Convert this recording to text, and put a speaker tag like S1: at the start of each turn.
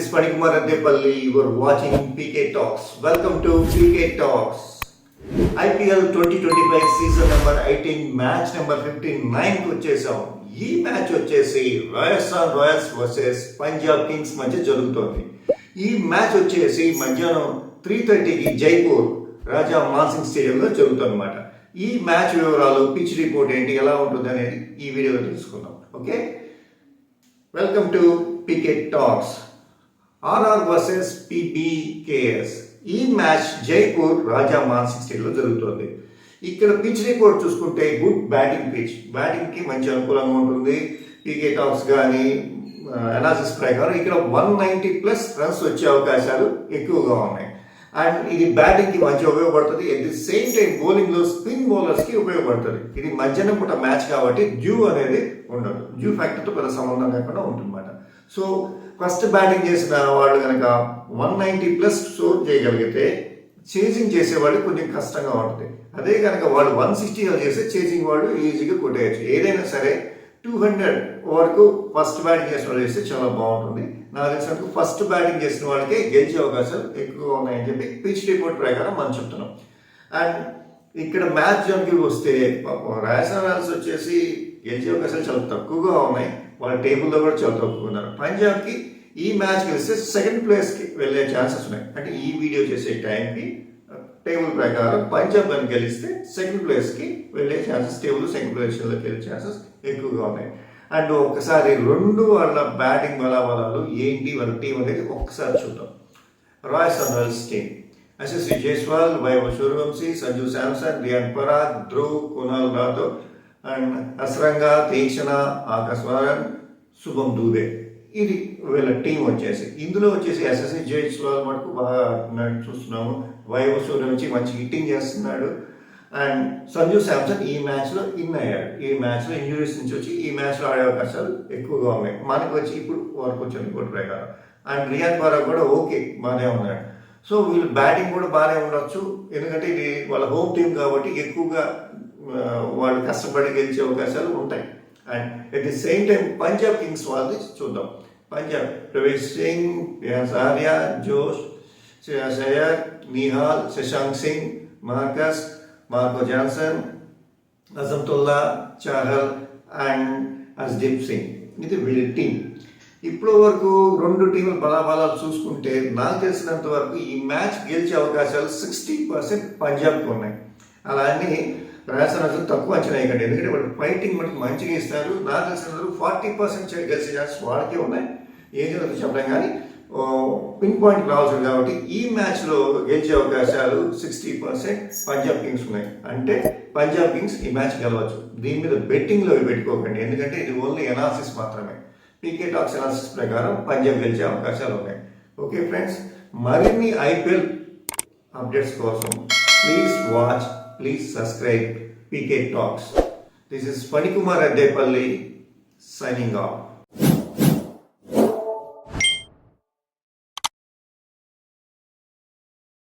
S1: is Panikumar Addepalli. You are watching PK Talks. Welcome to PK Talks. IPL 2025 season number 18 match number 59కి వచ్చేసాం. ఈ match వచ్చేసి Rajasthan Royals versus Punjab Kings మధ్య జరుగుతోంది. ఈ మ్యాచ్ వచ్చేసి మధ్యాహ్నం 3:30కి జైపూర్ రాజా మాన్సింగ్ స్టేడియంలో జరుగుతుంది అన్నమాట. ఈ మ్యాచ్ వివరాలు, పిచ్ రిపోర్ట్ ఏంటి, ఎలా ఉంటుంది అనేది ఈ వీడియోలో తెలుసుకుందాం. Okay, welcome to PK Talks. RR versus PBKS. ఈ మ్యాచ్ జైపూర్ రాజా మాన్సింగ్ స్టేడియంలో జరుగుతుంది. ఇక్కడ పిచ్ రిపోర్ట్ చూసుకుంటే గుడ్ బ్యాటింగ్ పిచ్, బ్యాటింగ్కి మంచి అనుకూలంగా ఉంటుంది. పీకే టాక్స్ కానీ అనాలిసిస్ ప్రకారం ఇక్కడ 190+ రన్స్ వచ్చే అవకాశాలు ఎక్కువగా ఉన్నాయి. అండ్ ఇది బ్యాటింగ్కి మంచిగా ఉపయోగపడుతుంది. ఎట్ ది సేమ్ టైం బౌలింగ్లో స్పిన్ బౌలర్స్కి ఉపయోగపడుతుంది. ఇది మధ్యాహ్నం పూట మ్యాచ్ కాబట్టి డ్యూ అనేది ఉండదు, డ్యూ ఫ్యాక్టర్తో పెద్ద సంబంధం లేకుండా ఉంటుందన్నమాట. సో ఫస్ట్ బ్యాటింగ్ చేసిన వాళ్ళు కనుక 190+ స్కోర్ చేయగలిగితే చేజింగ్ చేసేవాళ్ళు కొంచెం కష్టంగా ఉంటుంది. అదే కనుక వాళ్ళు 160 చేస్తే చేజింగ్ వాళ్ళు ఈజీగా కొట్టేయచ్చు. ఏదైనా సరే 200 వరకు ఫస్ట్ బ్యాటింగ్ చేసిన వాళ్ళు చేస్తే చాలా బాగుంటుంది. నాకు తెలిసినందుకు ఫస్ట్ బ్యాటింగ్ చేసిన వాళ్ళకే గెలిచే అవకాశాలు ఎక్కువగా ఉన్నాయని చెప్పి పిచ్ రిపోర్ట్ ప్రకారం మనం చెప్తున్నాం. అండ్ ఇక్కడ మ్యాచ్ జోన్కి వస్తే రాజస్థాన్ రాయల్స్ వచ్చేసి గెలిచే అవకాశాలు చాలా తక్కువగా ఉన్నాయి. వాళ్ళ టేబుల్లో కూడా చాలా తక్కువ ఉన్నారు. పంజాబ్కి ఈ మ్యాచ్ గెలిస్తే సెకండ్ ప్లేస్కి వెళ్ళే ఛాన్సెస్ ఉన్నాయి. అంటే ఈ వీడియో చేసే టైంకి టేబుల్ ప్రకారం పంజాబ్ అని గెలిస్తే సెకండ్ ప్లేస్కి వెళ్ళే ఛాన్సెస్, టేబుల్ సెకండ్ ప్లేస్లోకి వెళ్ళే ఛాన్సెస్ ఎక్కువగా ఉన్నాయి. అండ్ ఒక్కసారి రెండు వాళ్ళ బ్యాటింగ్ బలాబలాలు ఏంటి, వాళ్ళ టీం అనేది ఒక్కసారి చూద్దాం. Rajasthan Royals team: Yashasvi Jaiswal, Vaibhav Suryavanshi, Sanju Samson, Riyan Parag, Dhruv, Kunal Rathore and Hasaranga, Theekshana, Akash వారన్, శుభం దూబే. ఇది వీళ్ళ టీం వచ్చేసి. ఇందులో వచ్చేసి యశస్వి జైస్వాల్ మటుకు బాగా చూస్తున్నాము. వైభవ్ సూర్యవంశీ మంచి హిట్టింగ్ చేస్తున్నాడు. అండ్ సంజు శాంసన్ ఈ మ్యాచ్లో అయ్యాడు. ఈ మ్యాచ్లో ఇంజురీస్ నుంచి వచ్చి ఈ మ్యాచ్లో ఆడే అవకాశాలు ఎక్కువగా ఉన్నాయి మనకు వచ్చి ఇప్పుడు వరకు వచ్చిన రిపోర్ట్ ప్రకారం. అండ్ రియాన్ పరాగ్ కూడా ఓకే, బాగానే ఉన్నాడు. సో వీళ్ళు బ్యాటింగ్ కూడా బాగానే ఉండొచ్చు, ఎందుకంటే ఇది వాళ్ళ హోమ్ టీం కాబట్టి ఎక్కువగా వాళ్ళు కష్టపడి గెలిచే అవకాశాలు ఉంటాయి. And at the same time Punjab Kings వాళ్ళది చూద్దాం. Punjab: Pravesh Singh, Riyans Arya, Josh, Shreyas Iyer, Nihal, Shashank Singh, Marcus, Marco Jansen, Azmatullah, Chahal and Arshdeep Singh. ఇది వీళ్ళ టీం. ఇప్పటి వరకు రెండు టీంల బలాబలాలు చూసుకుంటే నాకు తెలిసినంత వరకు ఈ మ్యాచ్ గెలిచే అవకాశాలు 60% పంజాబ్కి ఉన్నాయి. అలానే రాజస్థాన్ తక్కువ అంచనా ఇవ్వకండి, ఎందుకంటే వాళ్ళు ఫైటింగ్ మనకి మంచిగా ఇస్తారు. నాకు తెలిసినంత 40% గెలిచే ఛాన్స్ వాళ్ళకే ఉన్నాయి. ఏం జరుగుతుంది చెప్పడం, కానీ పిన్ పాయింట్ రావాల్సింది కాబట్టి ఈ మ్యాచ్లో గెలిచే అవకాశాలు 60% పంజాబ్ కింగ్స్ ఉన్నాయి. అంటే పంజాబ్ కింగ్స్ ఈ మ్యాచ్ గెలవచ్చు. దీని మీద బెట్టింగ్లో పెట్టుకోకండి, ఎందుకంటే ఇది ఓన్లీ అనాలిసిస్ మాత్రమే. పీకే టాక్స్ అనాలిసిస్ ప్రకారం పంజాబ్ గెలిచే అవకాశాలు ఉన్నాయి. ఓకే ఫ్రెండ్స్, మరిన్ని IPL అప్డేట్స్ కోసం please watch, please subscribe PK Talks. This is Panikumar Addepalli signing off.